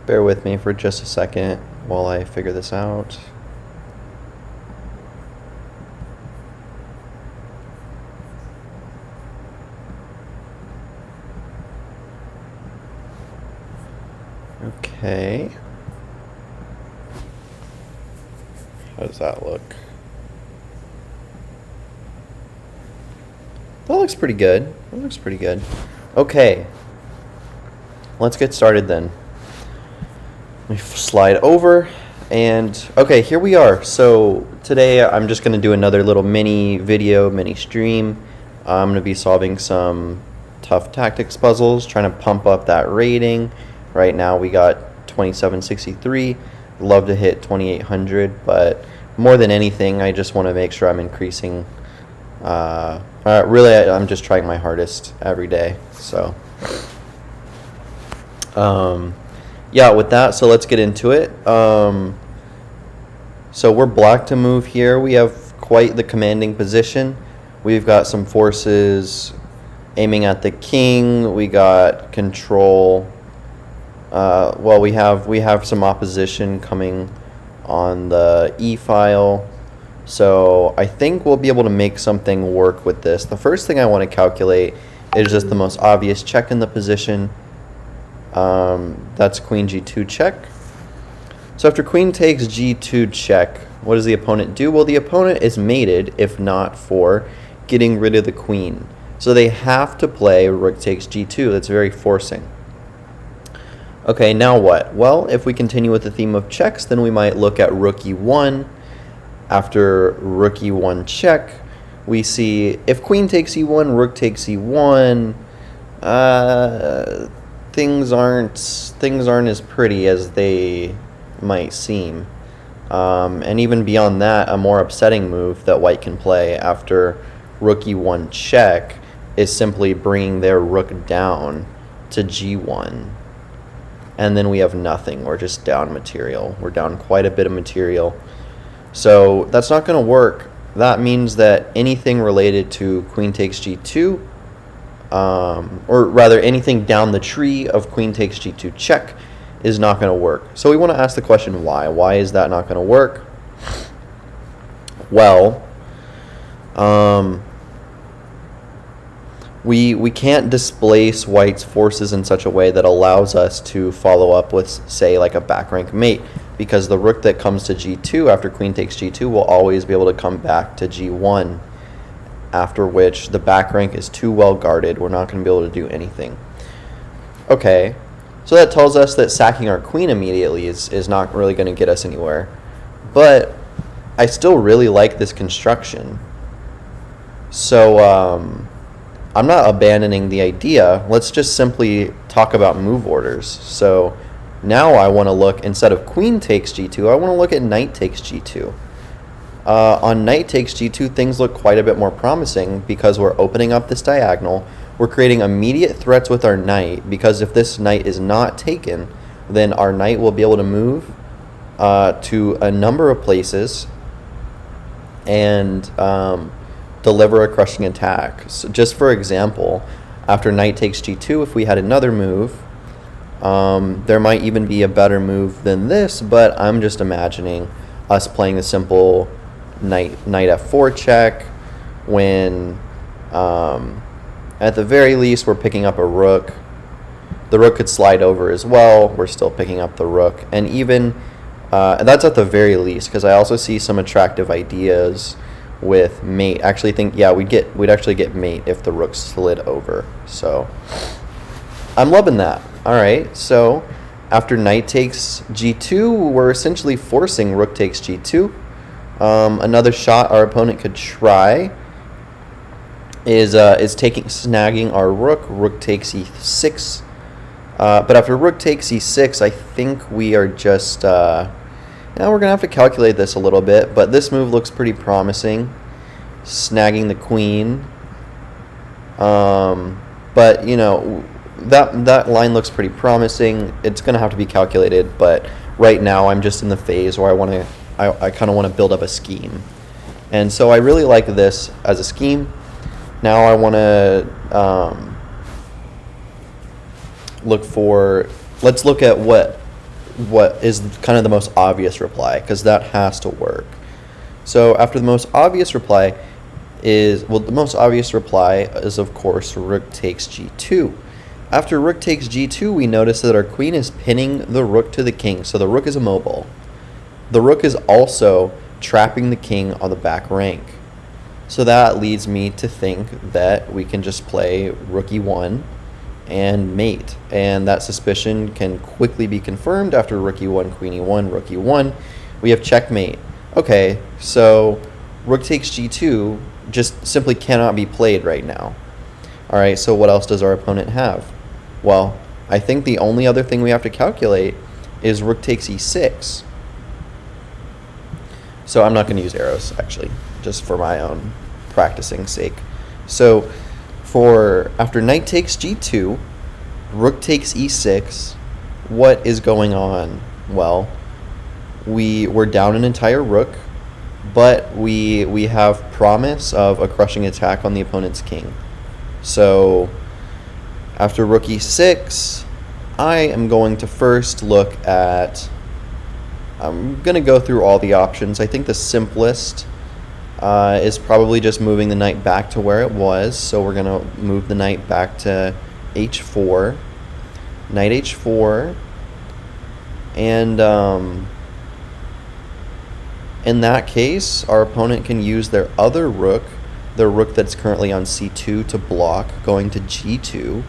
Bear with me for just a second while I figure this out. Okay. How does that look? That looks pretty good. That looks pretty good. Okay. Let's get started then. Let me slide over. And okay, here we are. So today I'm just going to do another little mini video, mini stream. I'm going to be solving some tough tactics puzzles, trying to pump up that rating. Right now we got 2763. Love to hit 2800, but more than anything, I just want to make sure I'm increasing. Really, I'm just trying my hardest every day. So, yeah, with that, so let's get into it. So we're black to move here. We have quite the commanding position. We've got some forces aiming at the king. We got control. Well, we have some opposition coming on the E file. So I think we'll be able to make something work with this. The first thing I want to calculate is just the most obvious check in the position. That's queen g2 check. So after queen takes g2 check, what does the opponent do? Well, the opponent is mated if not for getting rid of the queen. So they have to play rook takes g2. That's very forcing. Okay, now what? Well, if we continue with the theme of checks, then we might look at rook e1. After rook e1 check, we see if queen takes e1, rook takes e1. Things aren't as pretty as they might seem. And even beyond that, a more upsetting move that white can play after rook e1 check is simply bringing their rook down to g1. And then we have nothing. We're just down material. We're down quite a bit of material. So that's not going to work. That means that anything related to queen takes g2, or rather anything down the tree of queen takes g2 check is not going to work. So we want to ask the question why. Why is that not going to work? Well, we can't displace white's forces in such a way that allows us to follow up with, say, like a back rank mate, because the rook that comes to g2 after queen takes g2 will always be able to come back to g1, after which the back rank is too well guarded. We're not going to be able to do anything. Okay, so that tells us that sacking our queen immediately is not really going to get us anywhere. But I still really like this construction. So, I'm not abandoning the idea. Let's just simply talk about move orders. So now I want to look, instead of queen takes g2, I want to look at knight takes g2. On knight takes g2, things look quite a bit more promising because we're opening up this diagonal. We're creating immediate threats with our knight, because if this knight is not taken, then our knight will be able to move to a number of places and deliver a crushing attack. So just for example, after knight takes g2, if we had another move, there might even be a better move than this, but I'm just imagining us playing the simple knight f4 check when at the very least we're picking up a rook. The rook could slide over as well. We're still picking up the rook, and even that's at the very least, because I also see some attractive ideas with mate. Actually think, yeah, we'd actually get mate if the rook slid over. So I'm loving that. All right, so after knight takes g2, we're essentially forcing rook takes g2. Another shot our opponent could try is snagging our rook. Rook takes e6. But after rook takes e6, I think we are just now we're going to have to calculate this a little bit, but this move looks pretty promising, snagging the queen. But, you know, that line looks pretty promising. It's going to have to be calculated, but right now I'm just in the phase where I kind of want to build up a scheme. And so I really like this as a scheme. Now I want to let's look at what what is kind of the most obvious reply, because that has to work. So after the most obvious reply the most obvious reply is, of course, rook takes g2. After rook takes g2, we notice that our queen is pinning the rook to the king, so the rook is immobile. The rook is also trapping the king on the back rank. So that leads me to think that we can just play rook e1 and mate, and that suspicion can quickly be confirmed after rook e1, queen e1, rook e1. We have checkmate. Okay, so rook takes g2 just simply cannot be played right now. All right, so what else does our opponent have? Well, I think the only other thing we have to calculate is rook takes e6. So I'm not going to use arrows, actually, just for my own practicing sake. So after knight takes g2, rook takes e6, what is going on? Well, we're down an entire rook, but we have promise of a crushing attack on the opponent's king. So after rook e6, I am going to first look at, I'm going to go through all the options. I think the simplest is probably just moving the knight back to where it was. So we're going to move the knight back to h4, knight h4, and in that case, our opponent can use their other rook, their rook that's currently on c2, to block, going to g2.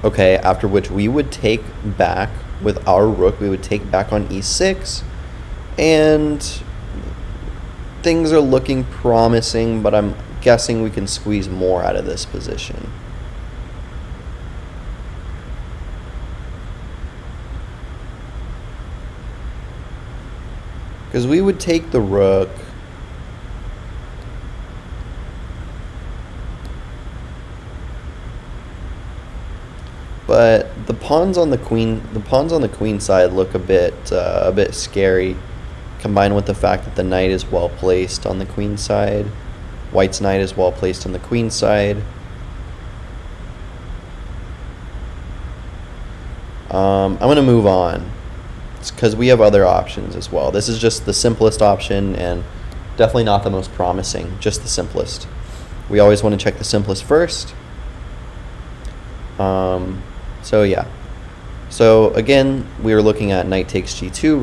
Okay, after which we would take back with our rook, we would take back on e6, and things are looking promising, but I'm guessing we can squeeze more out of this position. Because we would take the rook, but the pawns on the queen side look a bit scary, combined with the fact that the knight is well placed on the queen side. White's knight is well placed on the queen side. I'm going to move on, because we have other options as well. This is just the simplest option and definitely not the most promising, just the simplest. We always want to check the simplest first. So yeah. So again, we are looking at knight takes g2,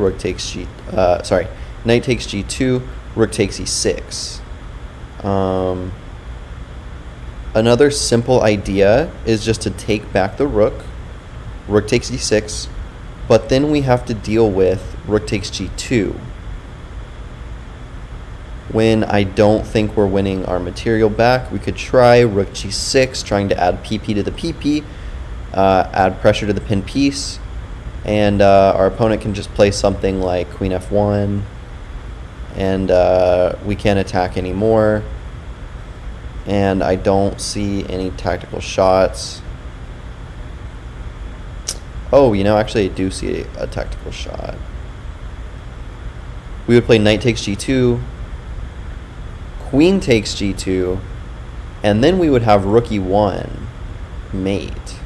knight takes g2, rook takes e6. Another simple idea is just to take back the rook takes e6, but then we have to deal with rook takes g2. When I don't think we're winning our material back, we could try rook g6, trying to add pp to the pp, add pressure to the pin piece, and our opponent can just play something like queen f1, and we can't attack anymore. And I don't see any tactical shots. Oh, actually I do see a tactical shot. We would play knight takes g2, queen takes g2, and then we would have rook e1, mate.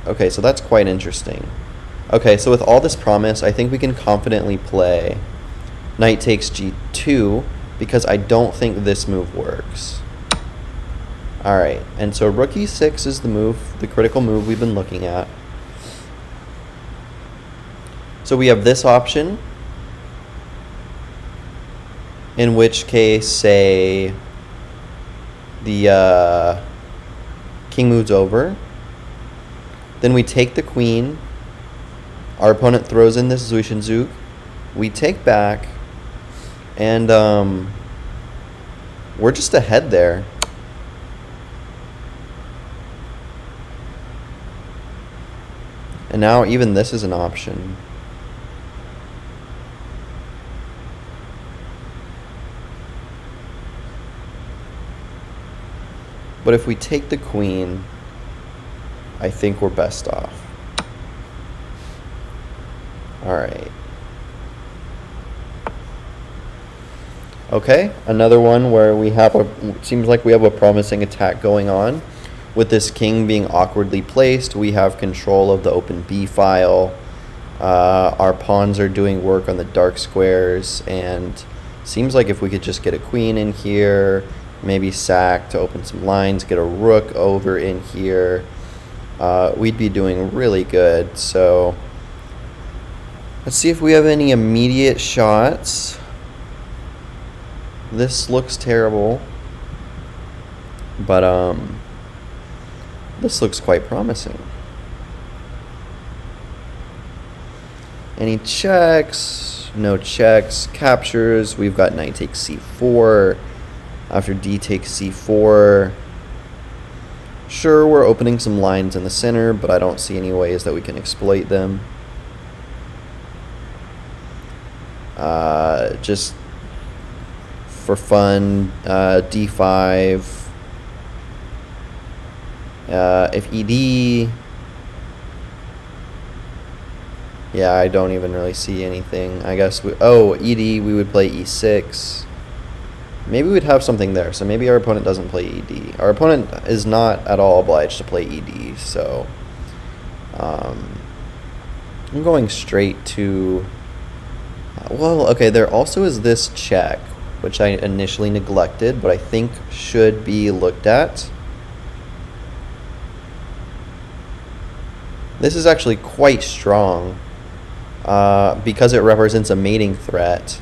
Okay, so that's quite interesting. Okay, so with all this promise, I think we can confidently play knight takes g2, because I don't think this move works. Alright, and so rook e6 is the move, the critical move we've been looking at. So we have this option, in which case, say, the king moves over. Then we take the queen. Our opponent throws in this Zwischenzug. We take back, and we're just ahead there. And now even this is an option. But if we take the queen, I think we're best off. Alright. Okay, another one where we have seems like we have a promising attack going on. With this king being awkwardly placed, we have control of the open B file. Our pawns are doing work on the dark squares, and seems like if we could just get a queen in here, maybe sack to open some lines, get a rook over in here, we'd be doing really good. So let's see if we have any immediate shots. This looks terrible, but this looks quite promising. Any checks? No checks. Captures. We've got knight takes c4. After d takes c4. Sure, we're opening some lines in the center, but I don't see any ways that we can exploit them. Just for fun, d5. If ed... Yeah, I don't even really see anything. I guess ed, we would play e6. Maybe we'd have something there, so maybe our opponent doesn't play ed. Our opponent is not at all obliged to play ed, so I'm going straight to... well, okay, there also is this check, which I initially neglected, but I think should be looked at. This is actually quite strong, because it represents a mating threat,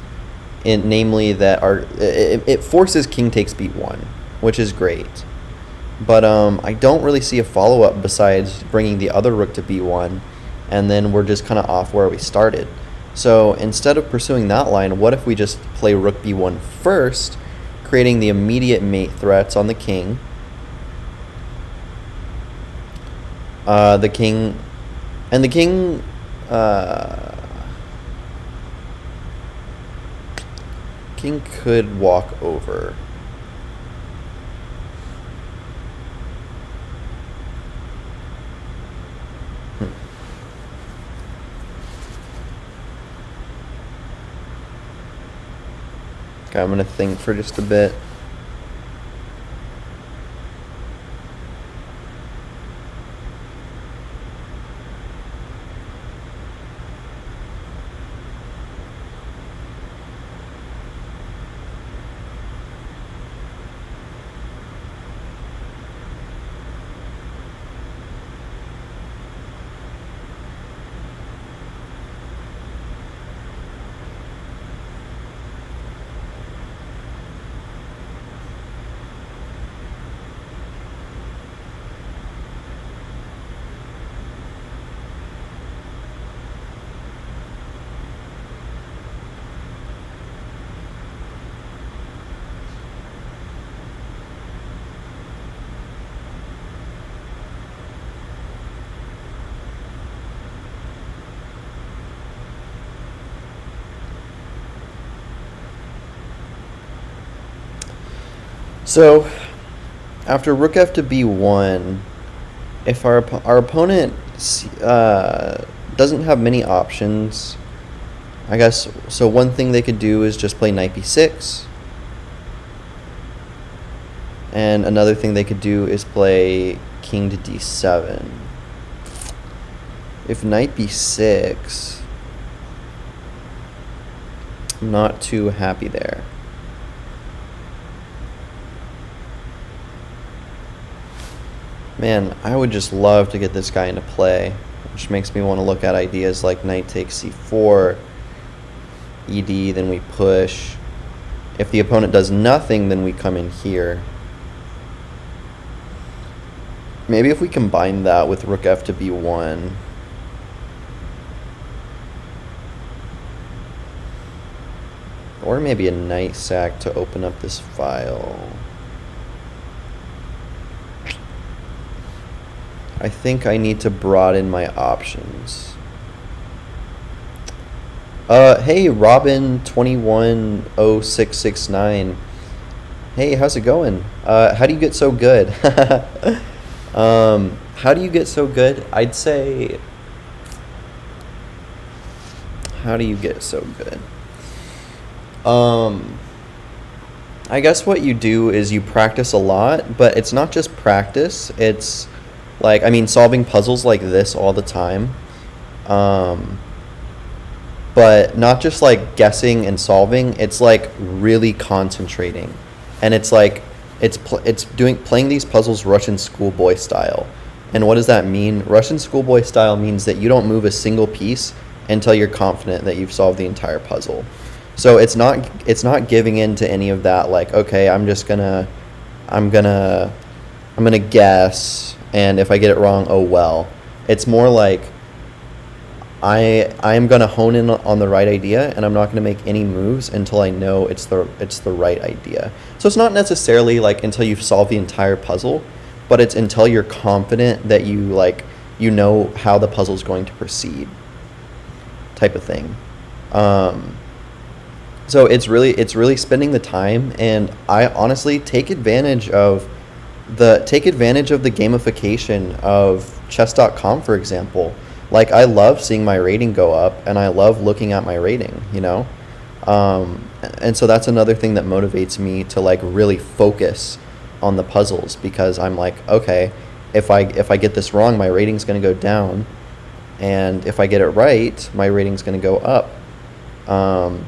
namely that it forces king takes b1, which is great. But I don't really see a follow-up besides bringing the other rook to b1, and then we're just kind of off where we started. So instead of pursuing that line, what if we just play rook b1 first, creating the immediate mate threats on the king. The king king could walk over. Okay, I'm gonna think for just a bit. So, after rook f to b1, if our opponent doesn't have many options, I guess, so one thing they could do is just play knight b6. And another thing they could do is play king to d7. If knight b6, I'm not too happy there. Man, I would just love to get this guy into play, which makes me want to look at ideas like knight takes c4, ed, then we push. If the opponent does nothing, then we come in here. Maybe if we combine that with rook f to b1. Or maybe a knight sack to open up this file. I think I need to broaden my options. Hey, Robin210669. Hey, how's it going? How do you get so good? How do you get so good? I'd say... How do you get so good? I guess what you do is you practice a lot, but it's not just practice. It's like, I mean, solving puzzles like this all the time. Um, but not just like guessing and solving. It's like really concentrating, and it's like it's doing playing these puzzles Russian schoolboy style. And what does that mean? Russian schoolboy style means that you don't move a single piece until you're confident that you've solved the entire puzzle. So it's not giving in to any of that, like, okay, I'm gonna I'm gonna guess, and if I get it wrong, oh well. It's more like I am gonna hone in on the right idea, and I'm not gonna make any moves until I know it's the right idea. So it's not necessarily like until you've solved the entire puzzle, but it's until you're confident that you know how the puzzle's going to proceed, type of thing. Um, so it's really spending the time, and I honestly take advantage of the gamification of chess.com, for example. Like, I love seeing my rating go up, and I love looking at my rating, you know? And so that's another thing that motivates me to like really focus on the puzzles, because I'm like, okay, if I get this wrong, my rating's going to go down, and if I get it right, my rating's going to go up. Um,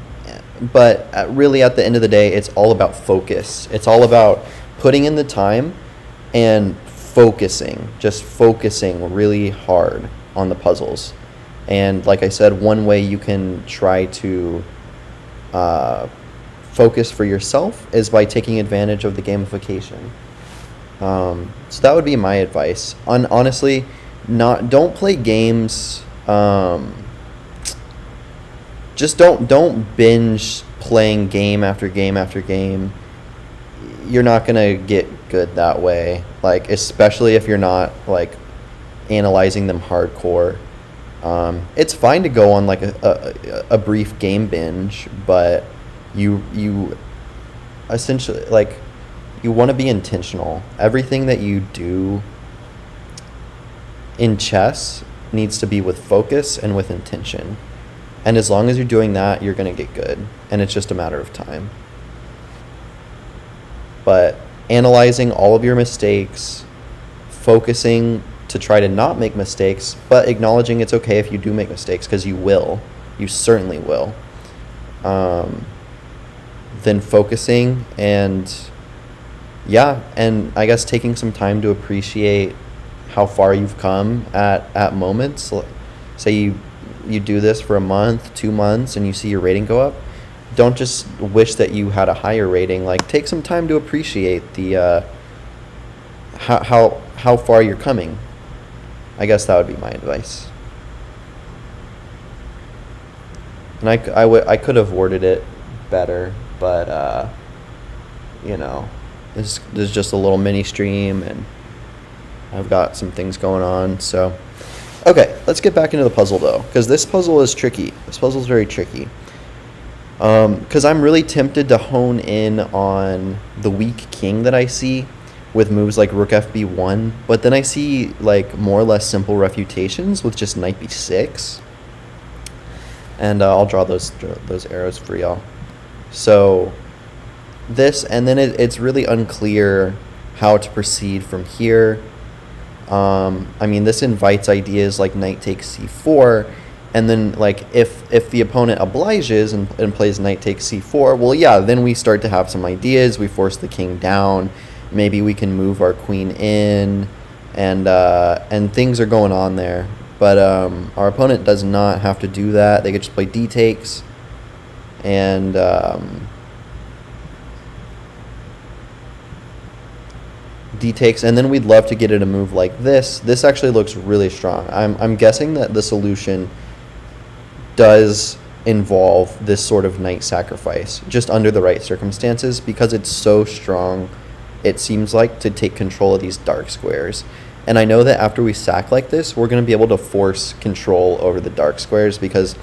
but really, at the end of the day, it's all about focus. It's all about putting in the time and just focusing really hard on the puzzles. And like I said, one way you can try to uh, focus for yourself is by taking advantage of the gamification. So that would be my advice. Honestly, don't play games. Just don't binge playing game after game after game. You're not gonna get good that way. Like, especially if you're not like analyzing them hardcore. It's fine to go on like a brief game binge, but you essentially, like, you want to be intentional. Everything that you do in chess needs to be with focus and with intention. And as long as you're doing that, you're going to get good. And it's just a matter of time. But analyzing all of your mistakes, focusing to try to not make mistakes, but acknowledging it's okay if you do make mistakes, because you will. You certainly will. Then focusing, and yeah, and I guess taking some time to appreciate how far you've come at moments. Say you do this for a month, 2 months, and you see your rating go up. Don't just wish that you had a higher rating. Like, take some time to appreciate the how far you're coming. I guess that would be my advice. And I could have worded it better, but this is just a little mini stream, and I've got some things going on. So, okay, let's get back into the puzzle though, because this puzzle is tricky. This puzzle is very tricky. Because I'm really tempted to hone in on the weak king that I see with moves like rook fb1, but then I see like more or less simple refutations with just knight b6, and I'll draw those arrows for y'all. So this, and then it's really unclear how to proceed from here. I mean, this invites ideas like knight takes c4, and then like if the opponent obliges and plays knight takes c4, well, yeah, then we start to have some ideas. We force the king down. Maybe we can move our queen in, and things are going on there. But our opponent does not have to do that. They could just play d takes, and d takes, and then we'd love to get it a move like this. This actually looks really strong. I'm guessing that the solution does involve this sort of knight sacrifice, just under the right circumstances, because it's so strong, it seems like, to take control of these dark squares. And I know that after we sack like this, we're going to be able to force control over the dark squares, because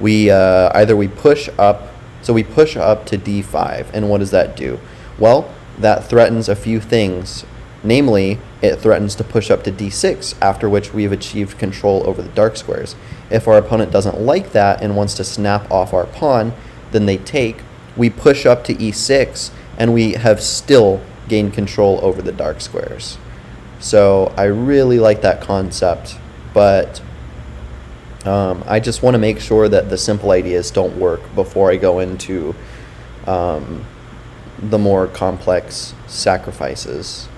we either we push up, so we push up to d5, and what does that do? Well, that threatens a few things. Namely, it threatens to push up to d6, after which we have achieved control over the dark squares. If our opponent doesn't like that and wants to snap off our pawn, then they take. We push up to e6, and we have still gained control over the dark squares. So I really like that concept, but I just want to make sure that the simple ideas don't work before I go into the more complex sacrifices.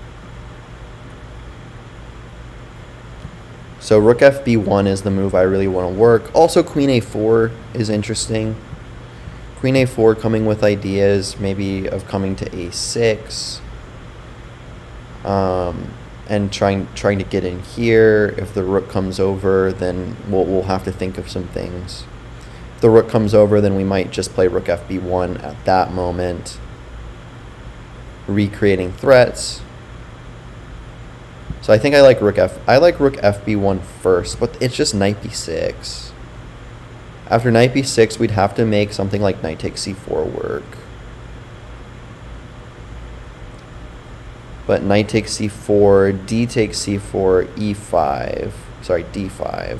So rook fb1 is the move I really want to work. Also, queen a4 is interesting. Queen a4 coming with ideas maybe of coming to a6, and trying to get in here. If the rook comes over, then we'll have to think of some things. If the rook comes over, then we might just play rook fb1 at that moment, recreating threats. So I think I like rook fb1 first, but it's just knight b6. After knight b6, we'd have to make something like knight takes c4 work. But knight takes c4, d takes c4, e5, sorry, d5.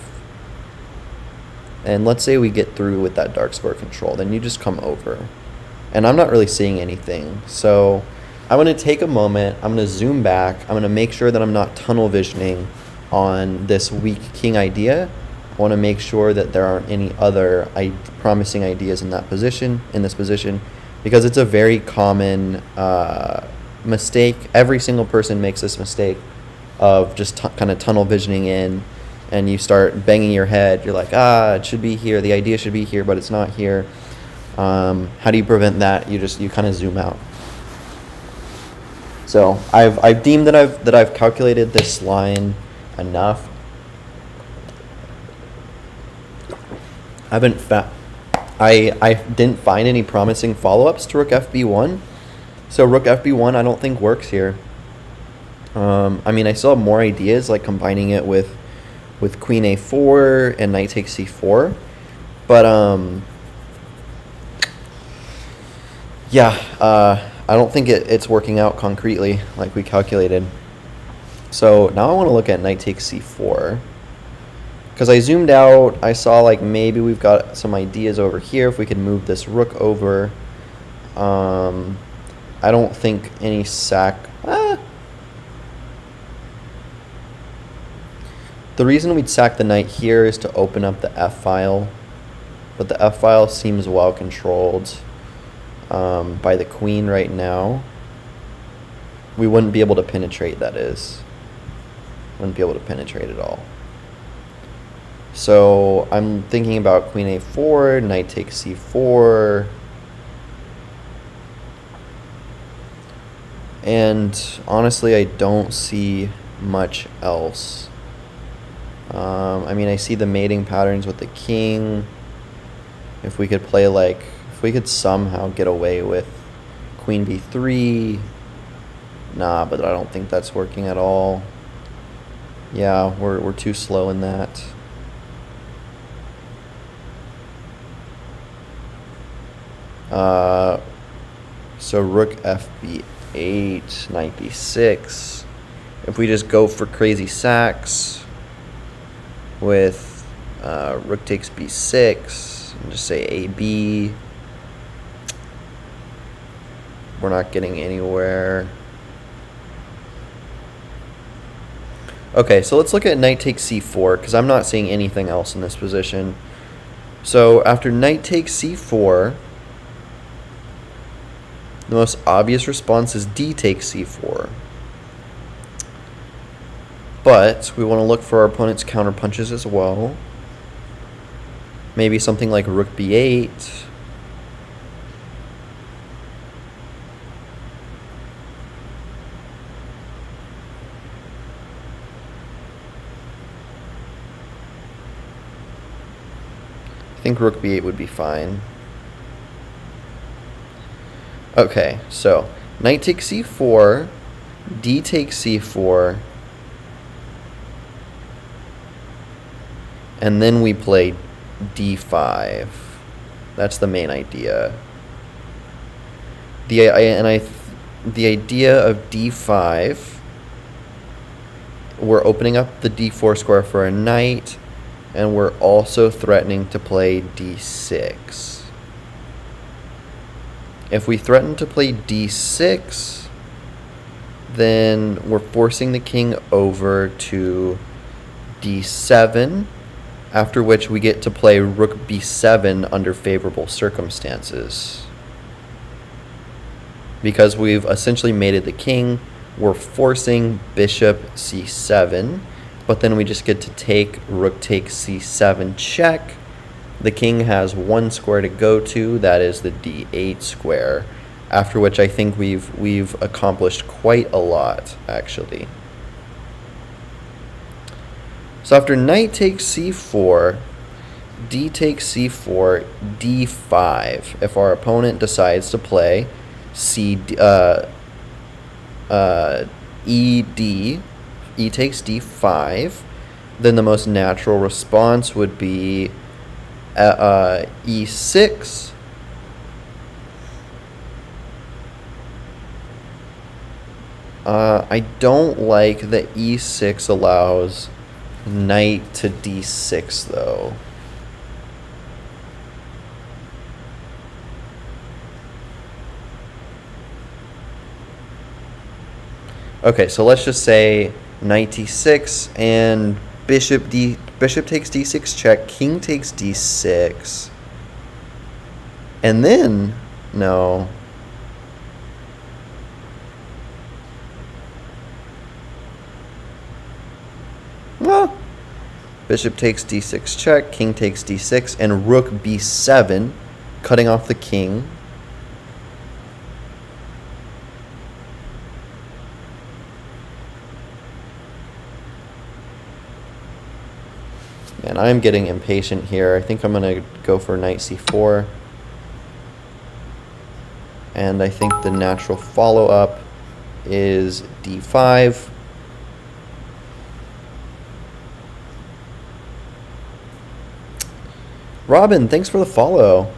And let's say we get through with that dark square control, then you just come over. And I'm not really seeing anything, so I'm going to take a moment, I'm going to zoom back, I'm going to make sure that I'm not tunnel visioning on this weak king idea. I want to make sure that there aren't any other promising ideas in this position, because it's a very common mistake. Every single person makes this mistake of just kind of tunnel visioning in, and you start banging your head. You're like, it should be here, the idea should be here, but it's not here. How do you prevent that? You kind of zoom out. So I've deemed that I've calculated this line enough. I didn't find any promising follow-ups to rook fb1, so rook fb1 I don't think works here. I mean, I still have more ideas, like combining it with queen a4 and knight takes c4, but I don't think it's working out concretely like we calculated. So now I want to look at knight takes c4, because I zoomed out, I saw like maybe we've got some ideas over here if we could move this rook over. I don't think any sack. The reason we'd sack the knight here is to open up the f-file, but the f-file seems well controlled by the queen right now. We wouldn't be able to penetrate, that is. Wouldn't be able to penetrate at all. So I'm thinking about queen a4, knight takes c4. And honestly, I don't see much else. I mean, I see the mating patterns with the king. If we could play if we could somehow get away with queen b3. Nah, but I don't think that's working at all. Yeah, we're too slow in that. So rook fb8, knight b6. If we just go for crazy sacks with rook takes b6 and just say ab, we're not getting anywhere. Okay, so let's look at knight takes c4, because I'm not seeing anything else in this position. So after knight takes c4, the most obvious response is d takes c4. But we want to look for our opponent's counter punches as well. Maybe something like rook b8. I think rook b8 would be fine. Okay, so knight takes c4, d takes c4, and then we play d5. That's the main idea. The idea of d5, we're opening up the d4 square for a knight, and we're also threatening to play d6. If we threaten to play d6, then we're forcing the king over to d7, after which we get to play rook b7 under favorable circumstances. Because we've essentially mated the king, we're forcing bishop c7, but then we just get to take rook takes c7 check. The king has one square to go to, that is the d8 square, after which I think we've accomplished quite a lot, actually. So after knight takes c4, d takes c4, d5, if our opponent decides to play e takes d5, then the most natural response would be e6, I don't like that e6 allows knight to d6 though. Okay, so let's just say knight d6 and bishop takes d6 check, king takes d6. And then no. Well, bishop takes d6 check, king takes d6, and rook b7, cutting off the king. And I'm getting impatient here. I think I'm going to go for knight c4. And I think the natural follow-up is d5. Robin, thanks for the follow.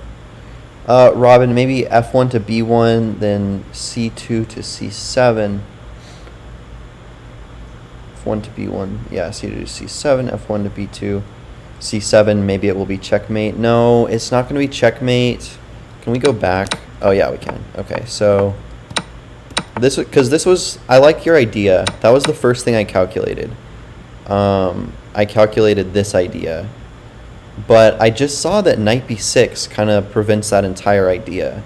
Robin, maybe f1 to b1, then c2 to c7. f1 to b1, yeah, c2 to c7, f1 to b2, c7, maybe it will be checkmate. No, it's not going to be checkmate. Can we go back? Oh, yeah, we can. Okay, so this was, I like your idea. That was the first thing I calculated. I calculated this idea. But I just saw that knight b6 kind of prevents that entire idea.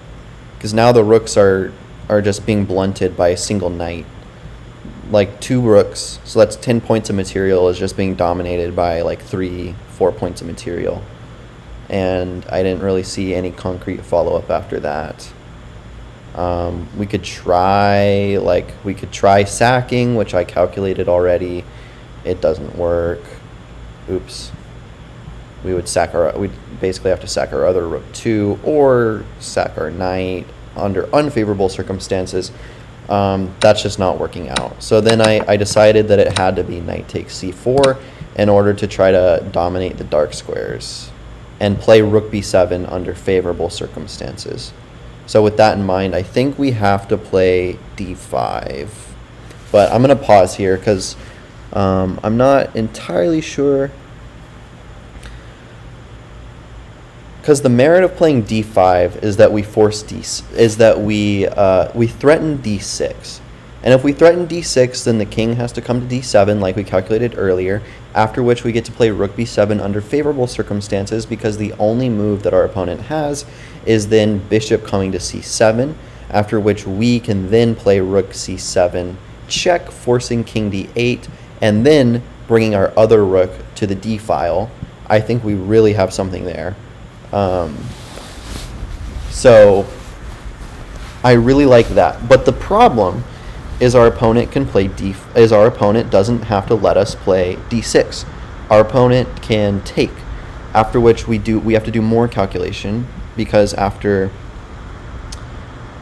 Because now the rooks are just being blunted by a single knight. Like 2 rooks, so that's 10 points of material is just being dominated by like 3-4 points of material. And I didn't really see any concrete follow-up after that. We could try sacking, which I calculated already. It doesn't work. Oops. We'd basically have to sack our other rook too, or sack our knight under unfavorable circumstances. That's just not working out. So then I decided that it had to be knight takes c4 in order to try to dominate the dark squares and play rook b7 under favorable circumstances. So with that in mind, I think we have to play d5. But I'm going to pause here because I'm not entirely sure. Because the merit of playing d5 is that we we threaten d6, and if we threaten d6, then the king has to come to d7, like we calculated earlier. After which we get to play rook b7 under favorable circumstances, because the only move that our opponent has is then bishop coming to c7. After which we can then play rook c7 check, forcing king d8, and then bringing our other rook to the d file. I think we really have something there. So I really like that. But the problem is our opponent can play our opponent doesn't have to let us play d6. Our opponent can take, after which we have to do more calculation, because after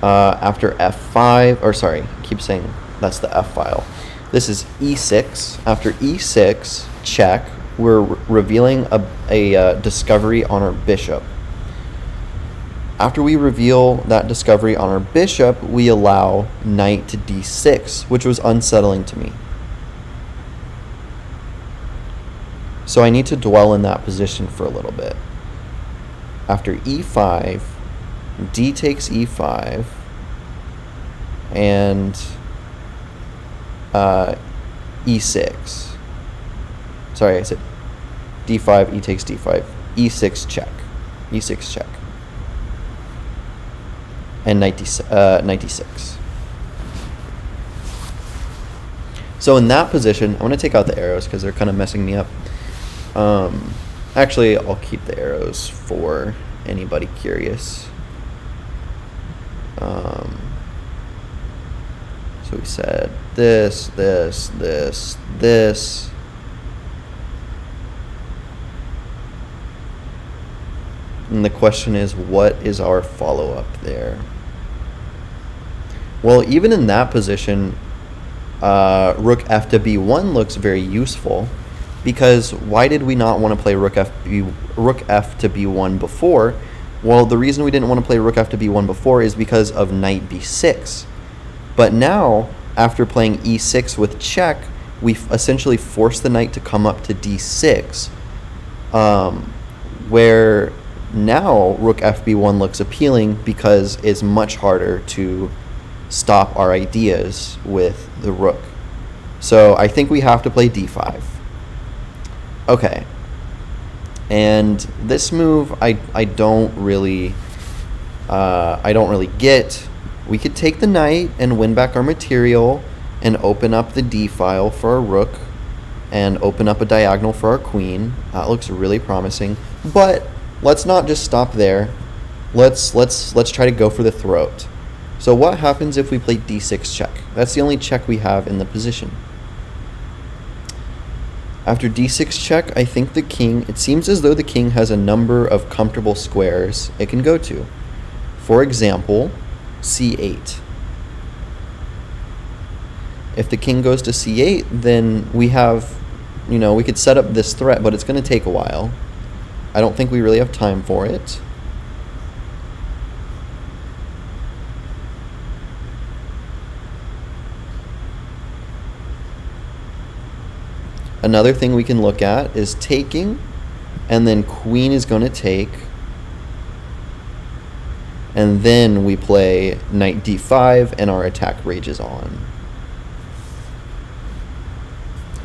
f5, or sorry, I keep saying that's the f file. This is e6. After e6 check, we're revealing a discovery on our bishop. After we reveal that discovery on our bishop, we allow knight to d6, which was unsettling to me. So I need to dwell in that position for a little bit. After e5, d takes e5, and e6. Sorry, I said d5, e takes d5, e6 check, e6 check, and knight d6. So in that position, I'm going to take out the arrows because they're kind of messing me up. Actually, I'll keep the arrows for anybody curious. So we said this. And the question is, what is our follow-up there? Well, even in that position, rook f to b1 looks very useful, because why did we not want to play rook f to b1 before? Well, the reason we didn't want to play rook f to b1 before is because of knight b6. But now, after playing e6 with check, we essentially force the knight to come up to d6, where now rook f b1 looks appealing because it's much harder to stop our ideas with the rook. So I think we have to play d5. Okay. And this move I don't really get. We could take the knight and win back our material and open up the d file for our rook and open up a diagonal for our queen. That looks really promising. But let's not just stop there. Let's try to go for the throat. So what happens if we play d6 check? That's the only check we have in the position. After d6 check, I think the king, it seems as though the king has a number of comfortable squares it can go to. For example, c8. If the king goes to c8, then we have, we could set up this threat, but it's going to take a while. I don't think we really have time for it. Another thing we can look at is taking, and then queen is going to take, and then we play knight d5 and our attack rages on.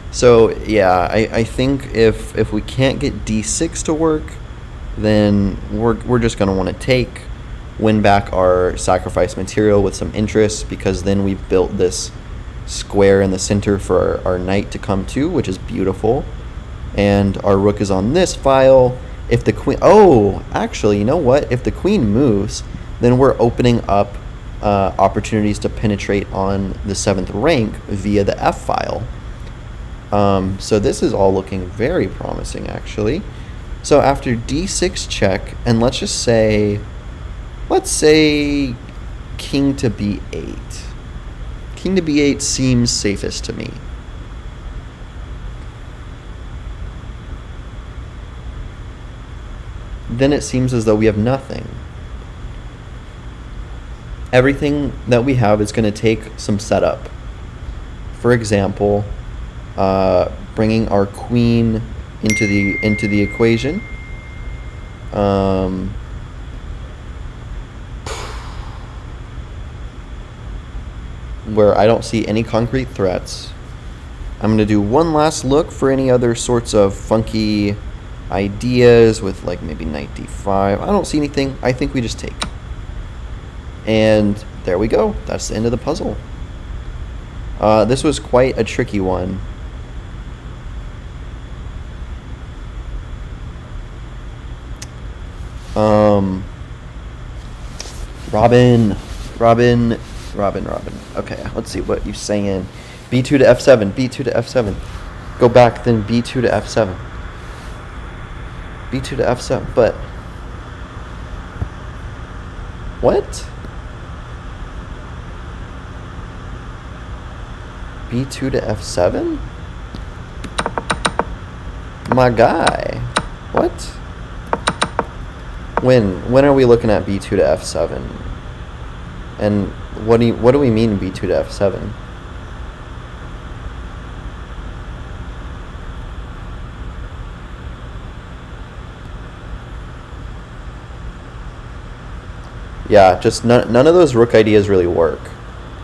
So yeah, I think if we can't get d6 to work, then we're just going to want to take, win back our sacrifice material with some interest, because then we've built this square in the center for our knight to come to, which is beautiful. And our rook is on this file. If the queen, actually, you know what? If the queen moves, then we're opening up opportunities to penetrate on the 7th rank via the f file. So this is all looking very promising, actually. So after d6 check, and let's say king to b8. King to b8 seems safest to me. Then it seems as though we have nothing. Everything that we have is going to take some setup. For example, bringing our queen into the equation. Where I don't see any concrete threats. I'm going to do one last look for any other sorts of funky ideas with like maybe knight d5. I don't see anything. I think we just take. And there we go. That's the end of the puzzle. This was quite a tricky one. Robin. Okay, let's see what you're saying. b2 to f7, b2 to f7. Go back, then b2 to f7. b2 to f7, but... What? b2 to f7? My guy. What? When are we looking at b2 to f7? And what do we mean b2 to f7? Yeah, just none of those rook ideas really work.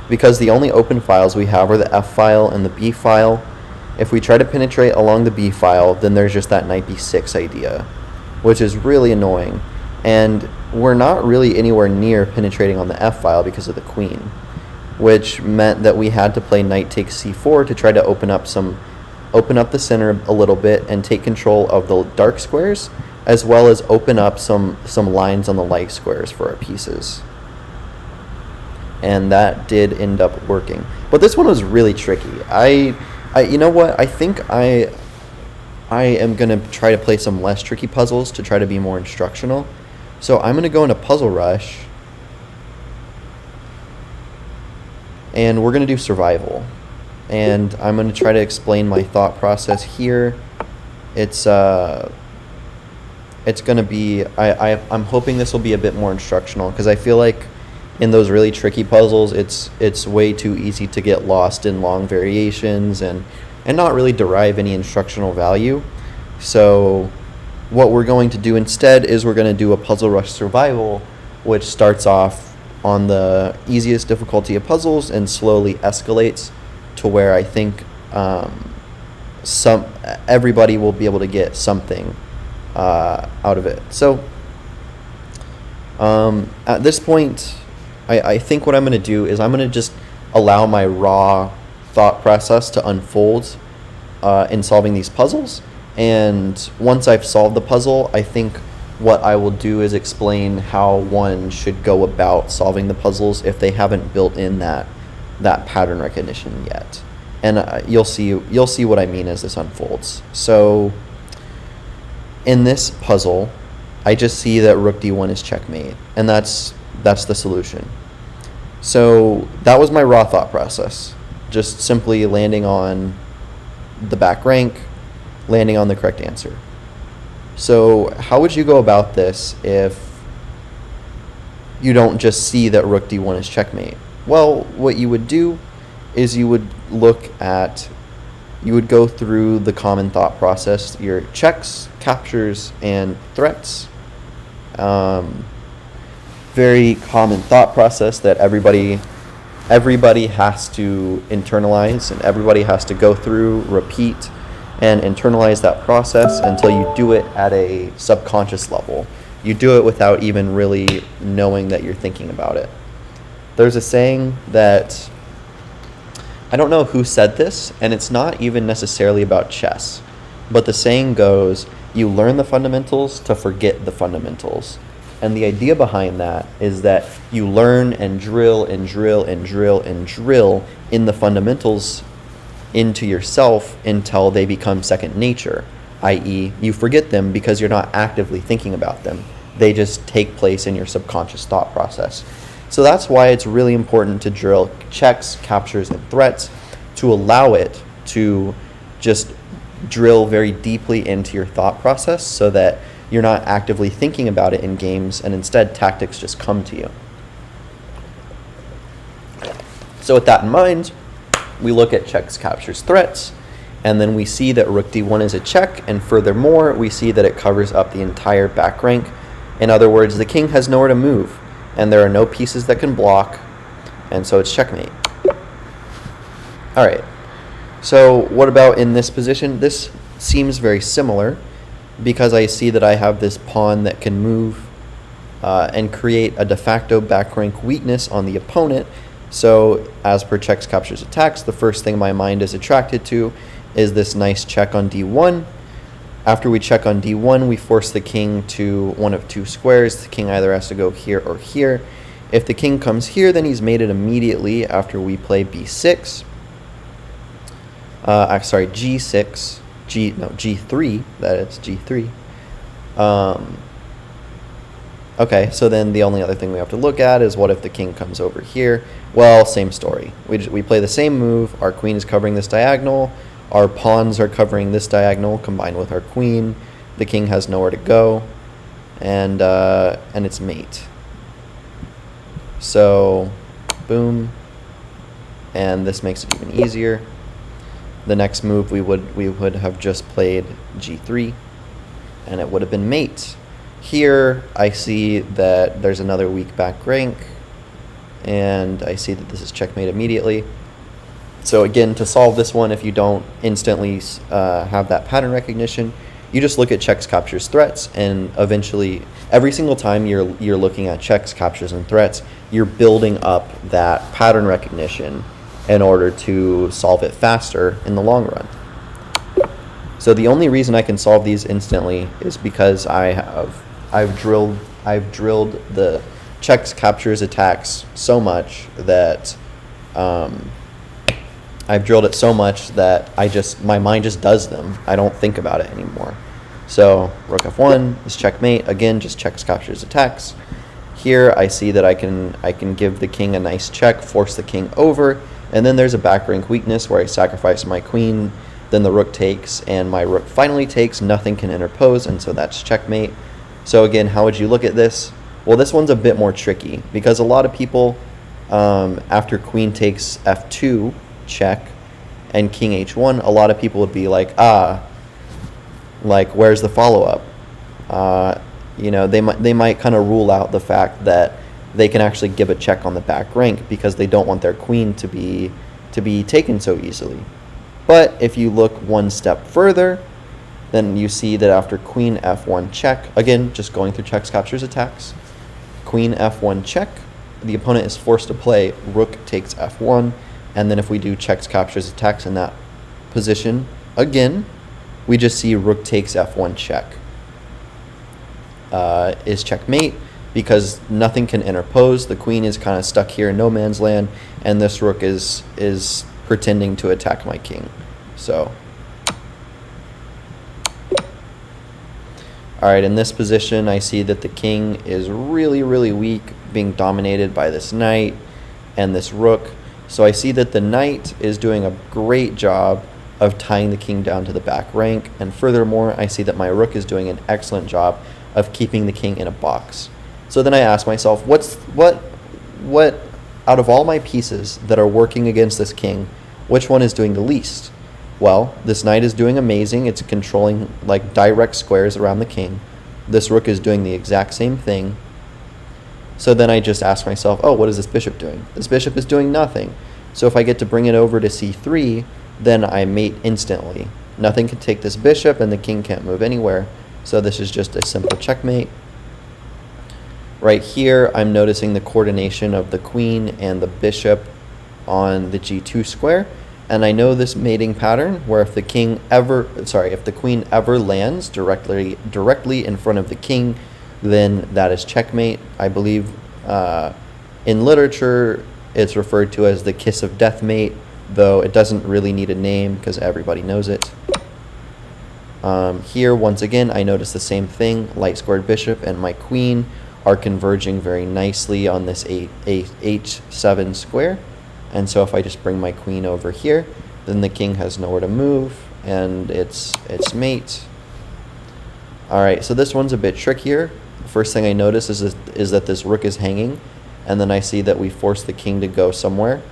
Because the only open files we have are the f file and the b file. If we try to penetrate along the b file, then there's just that knight b6 idea, which is really annoying. And we're not really anywhere near penetrating on the f file because of the queen, which meant that we had to play knight takes c4 to try to open up the center a little bit and take control of the dark squares, as well as open up some lines on the light squares for our pieces. And that did end up working. But this one was really tricky. You know what? I think I am going to try to play some less tricky puzzles to try to be more instructional. So I'm going to go into Puzzle Rush. And we're going to do survival. And I'm going to try to explain my thought process here. It's going to be, I'm hoping this will be a bit more instructional, because I feel like in those really tricky puzzles, it's way too easy to get lost in long variations and not really derive any instructional value. So what we're going to do instead is we're going to do a Puzzle Rush survival, which starts off on the easiest difficulty of puzzles and slowly escalates to where I think everybody will be able to get something out of it. So at this point, I think what I'm going to do is I'm going to just allow my raw thought process to unfold in solving these puzzles. And once I've solved the puzzle, I think what I will do is explain how one should go about solving the puzzles if they haven't built in that pattern recognition yet. And you'll see what I mean as this unfolds. So in this puzzle, I just see that rook d1 is checkmate, and that's the solution. So that was my raw thought process, just simply landing on the back rank, landing on the correct answer. So how would you go about this if you don't just see that rook d1 is checkmate? Well, what you would do is you would go through the common thought process, your checks, captures, and threats. Very common thought process that everybody has to internalize, and everybody has to go through, repeat, and internalize that process until you do it at a subconscious level. You do it without even really knowing that you're thinking about it. There's a saying that, I don't know who said this, and it's not even necessarily about chess, but the saying goes, you learn the fundamentals to forget the fundamentals. And the idea behind that is that you learn and drill and drill and drill and drill in the fundamentals into yourself until they become second nature, i.e. you forget them because you're not actively thinking about them. They just take place in your subconscious thought process. So that's why it's really important to drill checks, captures, and threats, to allow it to just drill very deeply into your thought process so that you're not actively thinking about it in games, and instead tactics just come to you. So with that in mind, we look at checks, captures, threats, and then we see that rook d1 is a check, and furthermore, we see that it covers up the entire back rank. In other words, the king has nowhere to move, and there are no pieces that can block, and so it's checkmate. All right, so what about in this position? This seems very similar, because I see that I have this pawn that can move and create a de facto back rank weakness on the opponent. So as per checks, captures, attacks, the first thing my mind is attracted to is this nice check on d1. After we check on d1, we force the king to one of two squares. The king either has to go here or here. If the king comes here, then he's mated immediately after we play b6. G6. G3, that is, G3. Okay, so then the only other thing we have to look at is what if the king comes over here? Well, same story. We play the same move. Our queen is covering this diagonal. Our pawns are covering this diagonal combined with our queen. The king has nowhere to go, and it's mate. So, boom, and this makes it even easier. The next move we would have just played g3, and it would have been mate. Here I see that there's another weak back rank, and I see that this is checkmate immediately. So again, to solve this one, if you don't instantly have that pattern recognition, you just look at checks, captures, threats, and eventually, every single time you're looking at checks, captures, and threats, you're building up that pattern recognition in order to solve it faster in the long run. So the only reason I can solve these instantly is because I've drilled the checks, captures, attacks so much that I've drilled it so much that my mind just does them. I don't think about it anymore. So rook f1 is checkmate. Again, just checks, captures, attacks. Here I see that I can give the king a nice check, force the king over, and then there's a back rank weakness where I sacrifice my queen, then the rook takes, and my rook finally takes. Nothing can interpose, and so that's checkmate. So again, how would you look at this? Well, this one's a bit more tricky because a lot of people, after queen takes f2, check, and king h1, a lot of people would be like, like, where's the follow-up? They might kind of rule out the fact that they can actually give a check on the back rank because they don't want their queen to be taken so easily. But if you look one step further, then you see that after queen f1 check, again, just going through checks, captures, attacks, queen f1 check, the opponent is forced to play rook takes f1, and then if we do checks, captures, attacks in that position, again, we just see rook takes f1 check is checkmate because nothing can interpose. The queen is kind of stuck here in no man's land, and this rook is pretending to attack my king. So, all right, in this position, I see that the king is really, really weak, being dominated by this knight and this rook. So I see that the knight is doing a great job of tying the king down to the back rank, and furthermore, I see that my rook is doing an excellent job of keeping the king in a box. So then I ask myself, what out of all my pieces that are working against this king, which one is doing the least? Well, this knight is doing amazing. It's controlling like direct squares around the king. This rook is doing the exact same thing. So then I just ask myself, oh, what is this bishop doing? This bishop is doing nothing. So if I get to bring it over to c3, then I mate instantly. Nothing can take this bishop, and the king can't move anywhere. So this is just a simple checkmate. Right here, I'm noticing the coordination of the queen and the bishop on the g2 square. And I know this mating pattern where if the queen ever lands directly in front of the king, then that is checkmate. I believe in literature it's referred to as the kiss of death mate, though it doesn't really need a name because everybody knows it. Here, once again, I notice the same thing. Light squared bishop and my queen are converging very nicely on this h7 square. And so if I just bring my queen over here, then the king has nowhere to move, and it's mate. All right, so this one's a bit trickier. The first thing I notice is that this rook is hanging, and then I see that we force the king to go somewhere.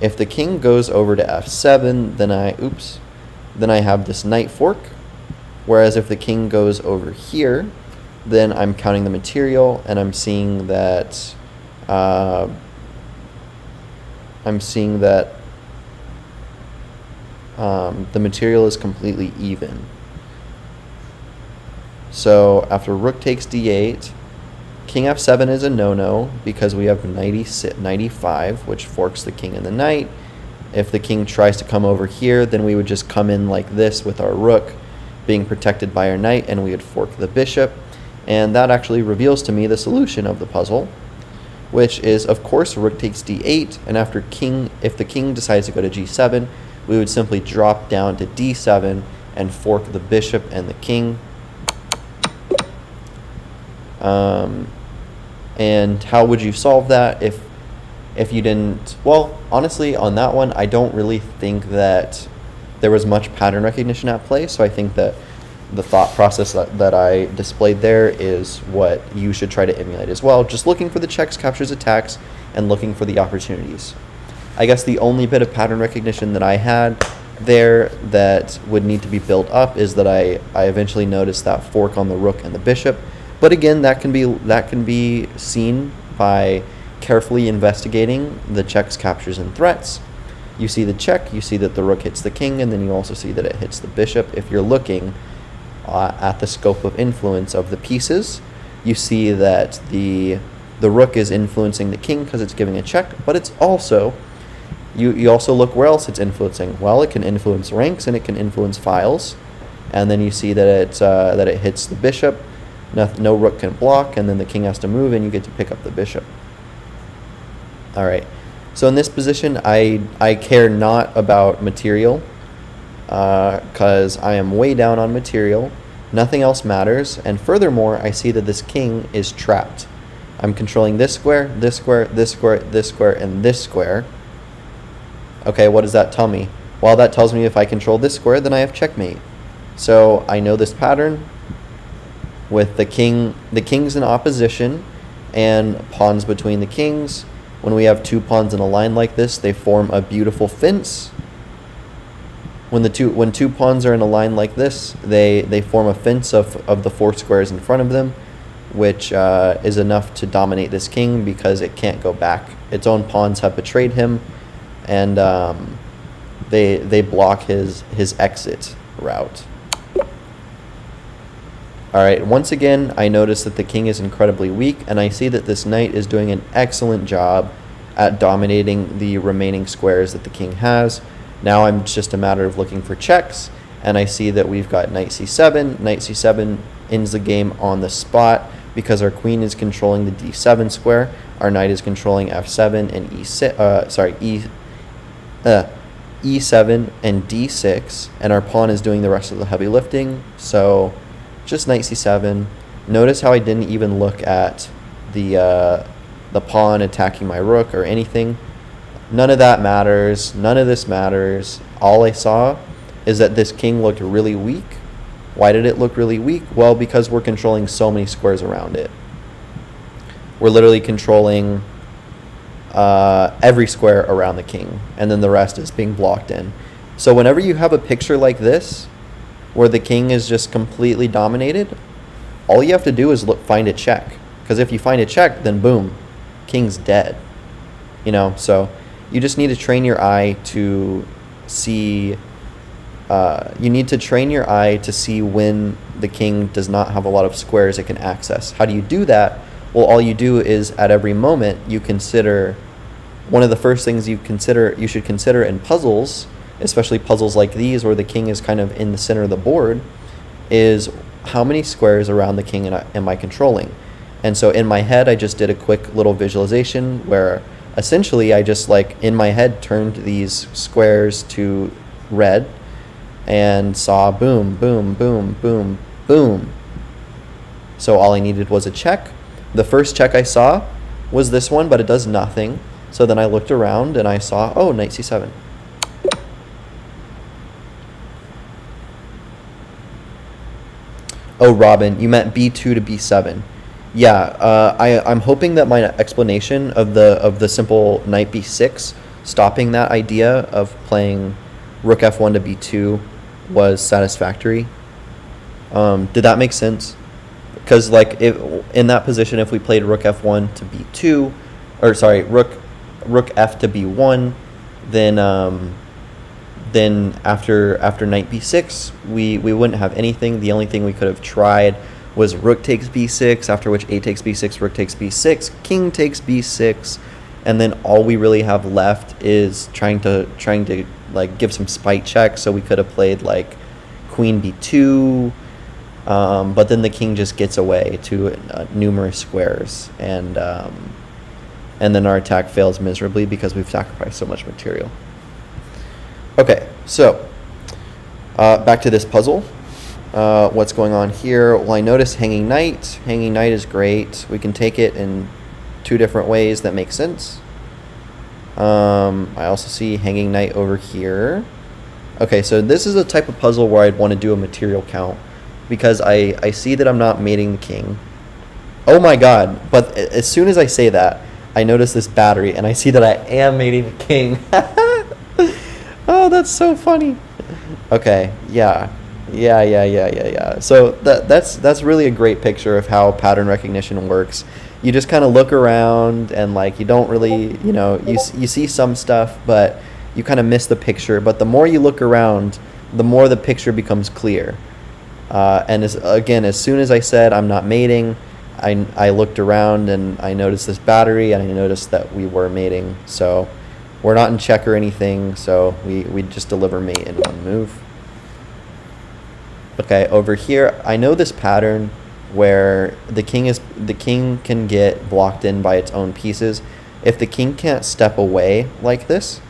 If the king goes over to f7, then I have this knight fork. Whereas if the king goes over here, then I'm counting the material, and I'm seeing that the material is completely even. So after rook takes d8, king f7 is a no-no because we have knight e5, which forks the king and the knight. If the king tries to come over here, then we would just come in like this with our rook being protected by our knight, and we would fork the bishop. And that actually reveals to me the solution of the puzzle, which is, of course, rook takes d8, and if the king decides to go to g7, we would simply drop down to d7 and fork the bishop and the king. And how would you solve that if you didn't? Well, honestly, on that one, I don't really think that there was much pattern recognition at play, so I think that the thought process that I displayed there is what you should try to emulate as well, just looking for the checks, captures, attacks, and looking for the opportunities. I guess the only bit of pattern recognition that I had there that would need to be built up is that I eventually noticed that fork on the rook and the bishop, But again, that can be seen by carefully investigating the checks, captures, and threats. You see the check, you see that the rook hits the king, and then you also see that it hits the bishop. If you're looking at the scope of influence of the pieces, you see that the rook is influencing the king because it's giving a check, but it's also, you also look where else it's influencing. Well, it can influence ranks and it can influence files, and then you see that it hits the bishop. No rook can block, and then the king has to move, and you get to pick up the bishop. All right. So in this position, I care not about material because I am way down on material. Nothing else matters, and furthermore, I see that this king is trapped. I'm controlling this square, this square, this square, this square, and this square. Okay, what does that tell me? Well, that tells me if I control this square, then I have checkmate. So I know this pattern with the kings in opposition and pawns between the kings. When we have two pawns in a line like this, they form a beautiful fence. When two pawns are in a line like this, they form a fence of the four squares in front of them, which is enough to dominate this king because it can't go back. Its own pawns have betrayed him, and they block his exit route. Alright, once again, I notice that the king is incredibly weak, and I see that this knight is doing an excellent job at dominating the remaining squares that the king has. Now I'm just a matter of looking for checks, and I see that we've got knight c7. Knight c7 ends the game on the spot because our queen is controlling the d7 square, our knight is controlling f7 and e7 and d6, and our pawn is doing the rest of the heavy lifting. So just knight c7. Notice how I didn't even look at the pawn attacking my rook or anything. None of that matters. None of this matters. All I saw is that this king looked really weak. Why did it look really weak? Well, because we're controlling so many squares around it. We're literally controlling every square around the king, and then the rest is being blocked in. So whenever you have a picture like this, where the king is just completely dominated, all you have to do is find a check. Because if you find a check, then boom, king's dead. So you just need to train your eye to see. You need to train your eye to see when the king does not have a lot of squares it can access. How do you do that? Well, all you do is at every moment you consider. One of the first things you should consider in puzzles, especially puzzles like these where the king is kind of in the center of the board, is how many squares around the king am I controlling? And so in my head, I just did a quick little visualization where essentially I just in my head turned these squares to red and saw boom, boom, boom, boom, boom. So all I needed was a check. The first check I saw was this one, but it does nothing. So then I looked around and I saw, oh, knight c7. Oh, Robin, you meant b2 to b7. Yeah, I'm hoping that my explanation of the simple knight b6, stopping that idea of playing rook f1 to b2, was satisfactory. Did that make sense? Because in that position, if we played rook f1 to b2, or sorry, rook f to b1, then after knight b6, we wouldn't have anything. The only thing we could have tried was rook takes b6, after which a takes b6, rook takes b6, king takes b6, and then all we really have left is trying to give some spite checks. So we could have played queen b2, but then the king just gets away to numerous squares, and then our attack fails miserably because we've sacrificed so much material. Okay, so back to this puzzle. What's going on here? Well, I notice hanging knight. Hanging knight is great. We can take it in two different ways that make sense. I also see hanging knight over here. Okay, so this is a type of puzzle where I'd want to do a material count because I see that I'm not mating the king. Oh my god, but as soon as I say that, I notice this battery and I see that I am mating the king. Oh, that's so funny. Okay, yeah. Yeah. So that's really a great picture of how pattern recognition works. You just kind of look around and like you don't really, you see some stuff, but you kind of miss the picture. But the more you look around, the more the picture becomes clear. And as soon as I said I'm not mating, I looked around and I noticed this battery and I noticed that we were mating. So we're not in check or anything. So we just deliver mate in one move. Okay, over here, I know this pattern where the king can get blocked in by its own pieces. If the king can't step away like this,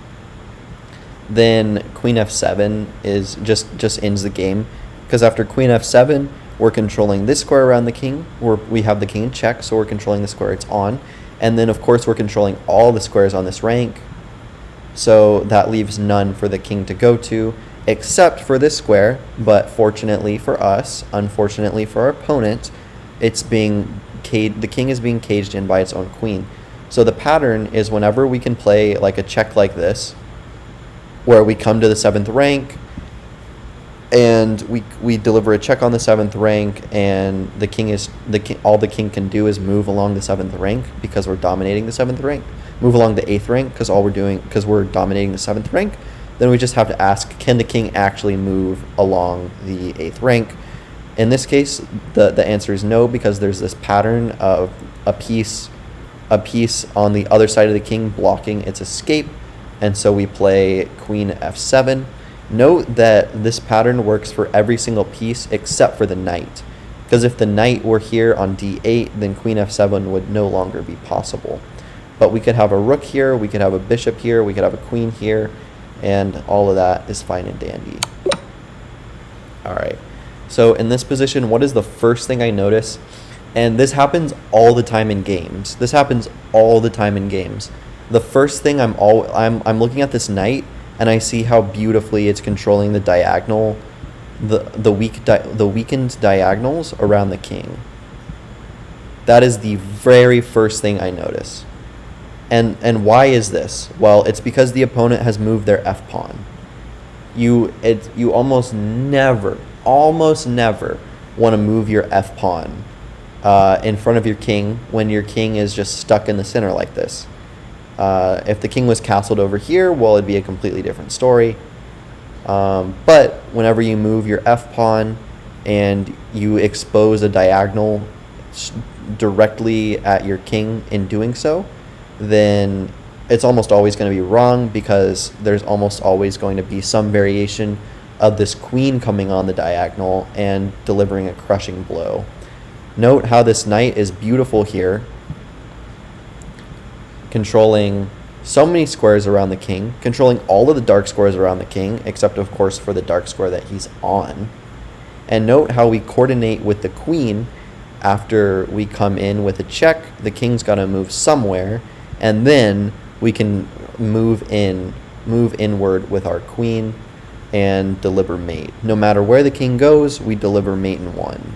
then queen f7 is just ends the game, because after queen f7, we're controlling this square around the king, we have the king in check, so we're controlling the square it's on, and then of course we're controlling all the squares on this rank, so that leaves none for the king to go to, except for this square. But fortunately for us, unfortunately for our opponent, the king is being caged in by its own queen. So the pattern is whenever we can play like a check like this, where we come to the 7th rank and we deliver a check on the 7th rank, and all the king can do is move along the 7th rank because we're dominating the 7th rank, move along the 8th rank because we're dominating the 7th rank. Then we just have to ask, can the king actually move along the 8th rank? In this case, the answer is no, because there's this pattern of a piece on the other side of the king blocking its escape, and so we play queen f7. Note that this pattern works for every single piece except for the knight, because if the knight were here on d8, then queen f7 would no longer be possible. But we could have a rook here, we could have a bishop here, we could have a queen here, and all of that is fine and dandy. All right, so in this position, what is the first thing I notice? And this happens all the time in games. The first thing I'm looking at this knight, and I see how beautifully it's controlling the diagonal, the weakened diagonals around the king. That is the very first thing I notice. And why is this? Well, it's because the opponent has moved their f-pawn. You almost never want to move your f-pawn in front of your king when your king is just stuck in the center like this. If the king was castled over here, well, it'd be a completely different story. But whenever you move your f-pawn and you expose a diagonal directly at your king in doing so, then it's almost always going to be wrong, because there's almost always going to be some variation of this queen coming on the diagonal and delivering a crushing blow. Note how this knight is beautiful here, controlling so many squares around the king, controlling all of the dark squares around the king, except of course for the dark square that he's on. And note how we coordinate with the queen. After we come in with a check, the king's got to move somewhere, and then we can move inward with our queen and deliver mate. No matter where the king goes, we deliver mate in one.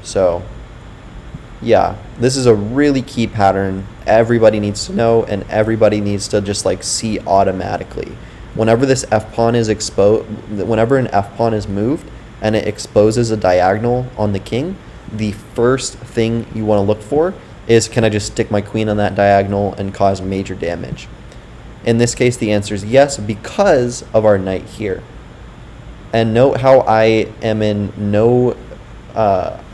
So yeah, this is a really key pattern everybody needs to know, and everybody needs to just like see automatically. Whenever this f-pawn is whenever an f-pawn is moved and it exposes a diagonal on the king, the first thing you want to look for is, can I just stick my queen on that diagonal and cause major damage? In this case, the answer is yes, because of our knight here. And note how I am in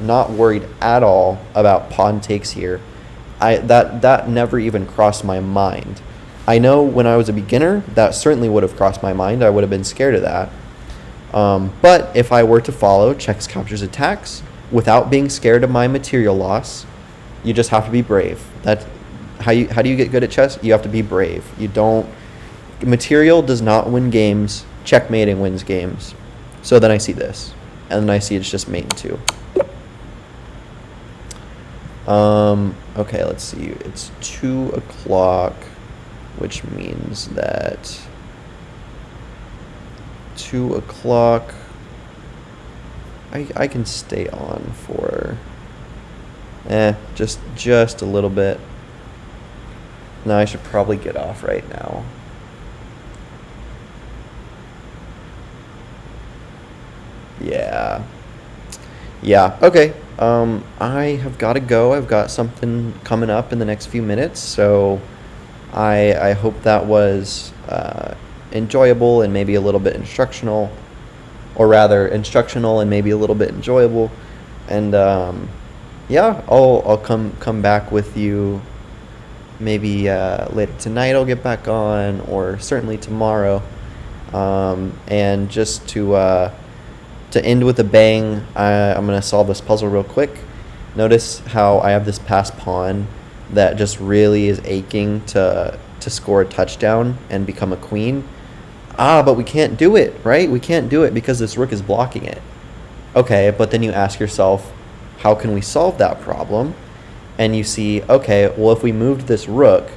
not worried at all about pawn takes here. That never even crossed my mind. I know when I was a beginner, that certainly would have crossed my mind. I would have been scared of that. But if I were to follow checks, captures, attacks without being scared of my material loss, you just have to be brave. How do you get good at chess? You have to be brave. Material does not win games. Checkmating wins games. So then I see this, and then I see it's just mate in two. Okay, let's see. It's 2 o'clock, which means that 2 o'clock. I can stay on for just a little bit. No, I should probably get off right now. Yeah. Yeah. Okay. I have got to go. I've got something coming up in the next few minutes, so I hope that was enjoyable and maybe a little bit instructional, or rather instructional and maybe a little bit enjoyable. And yeah, I'll come back with you maybe later tonight. I'll get back on, or certainly tomorrow. And just to end with a bang, I'm gonna solve this puzzle real quick. Notice how I have this passed pawn that just really is aching to score a touchdown and become a queen. Ah, but we can't do it, right? We can't do it because this rook is blocking it. Okay, but then you ask yourself, how can we solve that problem? And you see, okay, well, if we moved this rook,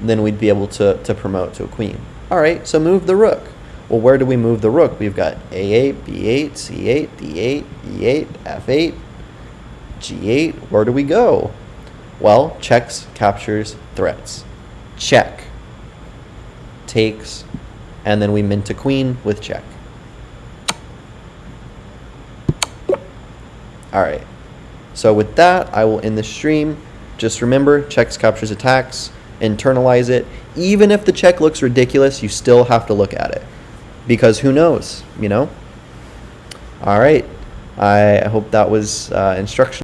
then we'd be able to promote to a queen. All right, so move the rook. Well, where do we move the rook? We've got A8, B8, C8, D8, E8, F8, G8. Where do we go? Well, checks, captures, threats. Check. Takes, and then we mint a queen with check. All right. So with that, I will end the stream. Just remember, checks, captures, attacks. Internalize it. Even if the check looks ridiculous, you still have to look at it. Because who knows, you know? All right. I hope that was instructional.